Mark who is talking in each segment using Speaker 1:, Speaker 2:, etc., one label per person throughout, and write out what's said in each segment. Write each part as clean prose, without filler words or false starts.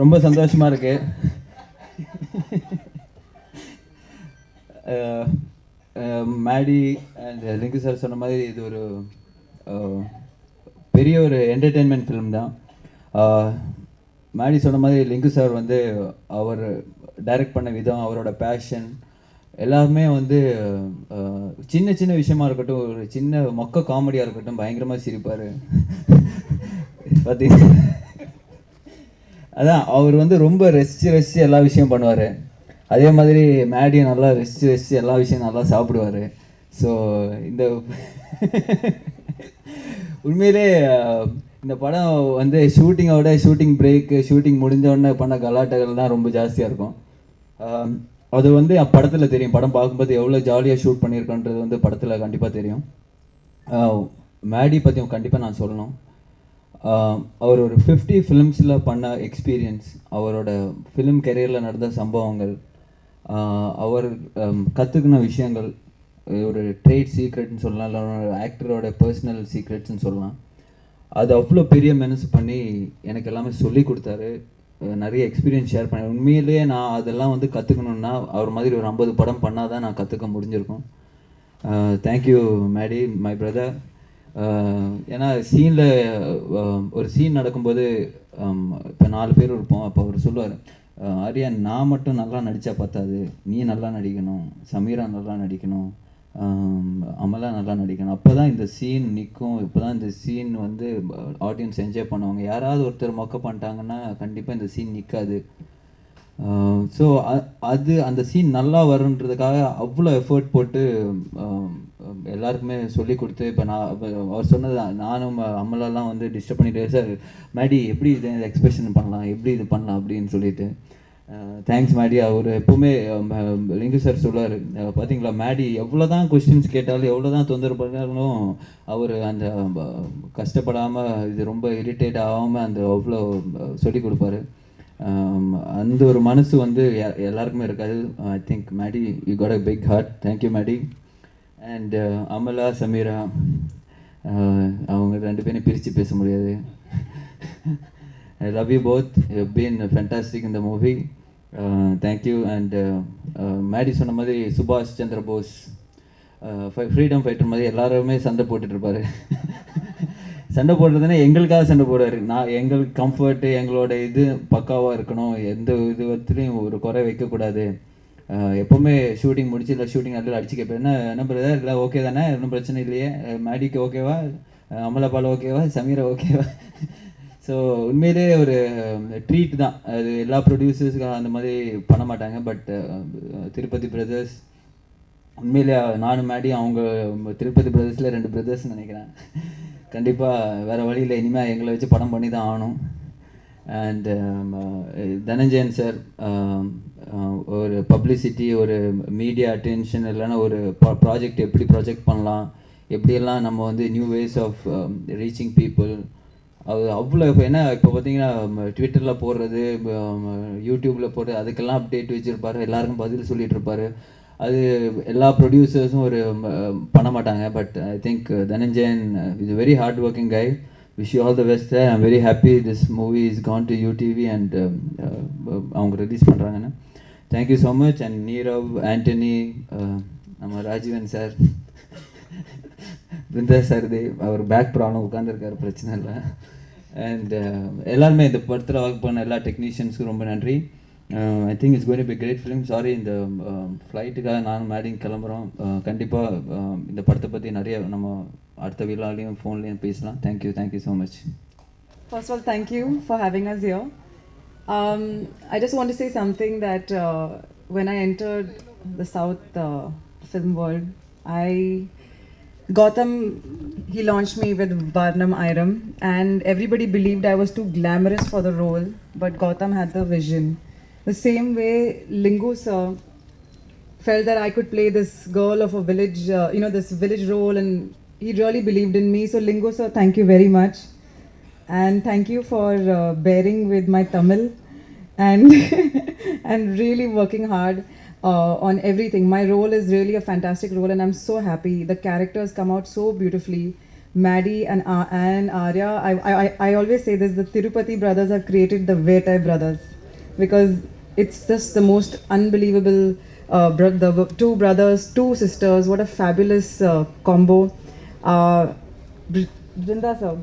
Speaker 1: ரொம்ப சந்தோஷமாக இருக்கு. மேடி அண்ட் லிங்கு சார் சொன்ன மாதிரி இது ஒரு பெரிய ஒரு என்டர்டெயின்மெண்ட் ஃபிலிம் தான். மேடி சொன்ன மாதிரி லிங்கு சார் வந்து அவர் டைரக்ட் பண்ண விதம், அவரோட பேஷன் எல்லாருமே வந்து சின்ன சின்ன விஷயமா இருக்கட்டும், ஒரு சின்ன மொக்க காமெடியாக இருக்கட்டும், பயங்கரமாக சிரிப்பார். பார்த்தீங்கன்னா அதான் அவர் வந்து ரொம்ப ரசித்து எல்லா விஷயம் பண்ணுவார். அதே மாதிரி மேடியை நல்லா ரசித்து எல்லா விஷயம் நல்லா சாப்பிடுவார். ஸோ இந்த உண்மையிலே இந்த படம் வந்து ஷூட்டிங்கோட ஷூட்டிங் பிரேக்கு, ஷூட்டிங் முடிஞ்சோடனே பண்ண கலாட்டங்கள் தான் ரொம்ப ஜாஸ்தியாக இருக்கும். அது வந்து படத்தில் தெரியும். படம் பார்க்கும்போது எவ்வளோ ஜாலியாக ஷூட் பண்ணியிருக்கோன்றது வந்து படத்தில் கண்டிப்பாக தெரியும். மேடி பற்றியும் கண்டிப்பாக நான் சொல்லணும். அவர் ஒரு 50 ஃபிலிம்ஸில் பண்ண எக்ஸ்பீரியன்ஸ், அவரோட ஃபிலிம் கெரியரில் நடந்த சம்பவங்கள், அவர் கற்றுக்கின விஷயங்கள், ஒரு ட்ரேட் சீக்ரெட்னு சொல்லலாம், இல்லை ஒரு ஆக்டரோட பர்சனல் சீக்ரெட்ஸ்னு சொல்லலாம். அது அவ்வளோ பெரிய மெனசு பண்ணி எனக்கு எல்லாமே சொல்லி கொடுத்தாரு. நிறைய எக்ஸ்பீரியன்ஸ் ஷேர் பண்ணி, உண்மையிலேயே நான் அதெல்லாம் வந்து கற்றுக்கணுன்னா அவர் மாதிரி ஒரு 50 படம் பண்ணால் தான் நான் கற்றுக்க முடிஞ்சிருக்கும். Thank you Maddy, my brother. ஏன்னா சீனில் ஒரு சீன் நடக்கும்போது இப்போ 4 பேர் இருப்போம். அப்போ அவர் சொல்லுவார், ஆரியா நான் மட்டும் நல்லா நடித்தா பார்த்தாது, நீ நல்லா நடிக்கணும், சமீரா நல்லா நடிக்கணும், அமலா நல்லா நடிக்கணும், அப்போ தான் இந்த சீன் நிற்கும், இப்போ தான் இந்த சீன் வந்து ஆடியன்ஸ் என்ஜாய் பண்ணுவாங்க. யாராவது ஒருத்தர் மொக்க பண்ணிட்டாங்கன்னா கண்டிப்பாக இந்த சீன் நிற்காது. ஸோ அது அந்த சீன் நல்லா வருன்றதுக்காக அவ்வளோ எஃபர்ட் போட்டு எல்லாருக்குமே சொல்லி கொடுத்து, இப்போ நான் அவர் சொன்னது நானும் அம்மலெல்லாம் வந்து டிஸ்டர்ப் பண்ணிட்டு, சார் மேடி எப்படி இது எக்ஸ்பிரஷன் பண்ணலாம், எப்படி இது பண்ணலாம் அப்படின்னு சொல்லிட்டு. தேங்க்ஸ் மேடி. அவர் எப்போவுமே லிங்கு சார் சொல்லுவார், பார்த்தீங்களா மேடி எவ்வளோ தான் கொஸ்டின்ஸ் கேட்டாலும், எவ்வளோ தான் தொந்தரவு பண்ணாலும் அவர் அந்த கஷ்டப்படாமல், இது ரொம்ப இரிட்டேட் ஆகாமல் அந்த அவ்வளோ சொல்லி கொடுப்பாரு. அந்த ஒரு மனசு வந்து எல்லாருக்குமே இருக்காது. I think Maddy, you got a big heart. Thank you Maddy. And Amala, Sameera, அவங்க 2 பேரும் பிரித்து பேச முடியாது. I love you both. You've been fantastic in the movie. Thank you. And Maddy சொன்ன மாதிரி சுபாஷ் சந்திர போஸ் ஃப்ரீடம் ஃபைட்டர் மாதிரி எல்லாருமே சண்டை போட்டுட்ருப்பார். சண்டை போடுறதுன்னா எங்களுக்காக சண்டை போடுவார். எங்களுக்கு கம்ஃபர்ட்டு, எங்களோட இது பக்காவாக இருக்கணும், எந்த இதுவத்துலேயும் ஒரு குறை வைக்கக்கூடாது. எப்போவுமே ஷூட்டிங் முடிச்சு இல்லை ஷூட்டிங் அதில் அடிச்சு கேட்பேன், என்ன பிரதர் இல்லை ஓகே தானே, ஒன்றும் பிரச்சனை இல்லையே, மேடிக்கு ஓகேவா, அமலாபால் ஓகேவா, சமீரா ஓகேவா. ஸோ உண்மையிலே ஒரு ட்ரீட் தான் அது. எல்லா ப்ரொடியூசர்ஸுக்கும் அந்த மாதிரி பண்ண மாட்டாங்க. பட் திருப்பதி பிரதர்ஸ், உண்மையிலே நானும் மேடி, அவங்க திருப்பதி பிரதர்ஸில் 2 பிரதர்ஸ்ன்னு நினைக்கிறேன். கண்டிப்பாக வேறு வழியில் இனிமேல் எங்களை வச்சு படம் பண்ணி தான் ஆகணும். அண்ட் தனஞ்சயன் சார், ஒரு பப்ளிசிட்டி, ஒரு மீடியா அட்டென்ஷன், இல்லைன்னா ஒரு ப்ராஜெக்ட் எப்படி ப்ராஜெக்ட் பண்ணலாம், எப்படியெல்லாம் நம்ம வந்து new ways of reaching people, அது அவ்வளோ. இப்போ என்ன, இப்போ பார்த்தீங்கன்னா ட்விட்டரில் போடுறது, யூடியூப்பில் போடுறது, அதுக்கெல்லாம் அப்டேட் வச்சுருப்பார், எல்லாருக்கும் பதில் சொல்லிகிட்டு இருப்பார். அது எல்லா ப்ரொடியூசர்ஸும் ஒரு பண்ண மாட்டாங்க. But I think Dhananjayan is a very hard working guy. Wish you all the best there. I'm very happy this movie is gone to UTV and அவங்க ரிலீஸ் பண்ணுறாங்கன்னு. Thank you so much. And Nirav, Antony, நம்ம ராஜீவன் சார், பிருந்தா சர்தேவ், அவர் back problem உட்காந்துருக்காரு, பிரச்சனை இல்லை. And எல்லாருமே இந்த படத்தில் work பண்ண எல்லா டெக்னீஷியன்ஸுக்கும் ரொம்ப நன்றி. I think it's going to be great film. Sorry, இந்த ஃப்ளைட்டுக்காக நானும் மேடிங் கிளம்புறோம். கண்டிப்பாக இந்த படத்தை பற்றி நிறைய நம்ம அடுத்த விழாலையும் ஃபோன்லேயும் பேசலாம். Thank you so much.
Speaker 2: First of all, thank you for having us here. I just want to say something that when I entered the South film world, Gautam, he launched me with Varnam Iram, and everybody believed I was too glamorous for the role, but Gautam had the vision. The same way Lingu sir felt that I could play this girl of a village, this village role, and he really believed in me. So Lingu sir, thank you very much. And thank you for bearing with my Tamil and and really working hard on everything. My role is really a fantastic role and I'm so happy. The characters come out so beautifully. Maddie and Arya. I always say this: the Tirupati brothers have created the Vetai brothers, because it's just the most unbelievable. The two brothers, two sisters. What a fabulous combo. Brinda sir.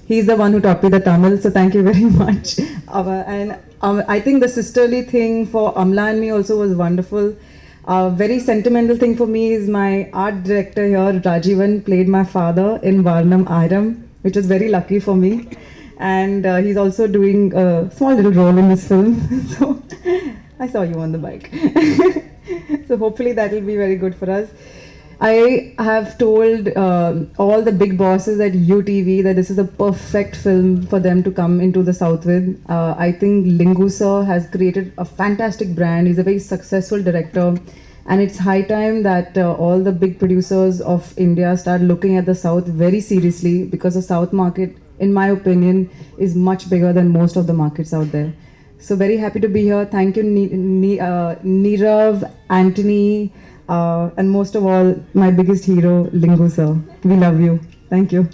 Speaker 2: He's the one who taught me the Tamil, so thank you very much. I think the sisterly thing for Amla and me also was wonderful. Very sentimental thing for me is my art director here, Rajivan, played my father in Varnam Ayram, which is very lucky for me. And he's also doing a small little role in this film. So I saw you on the bike. So hopefully that will be very good for us. I have told all the big bosses at UTV that this is a perfect film for them to come into the South with. I think Lingu sir has created a fantastic brand. He's a very successful director. And it's high time that all the big producers of India start looking at the South very seriously, because the South market, in my opinion, is much bigger than most of the markets out there. So very happy to be here. Thank you, Nirav, Anthony, and most of all, my biggest hero, Lingu sir. We love you. Thank you.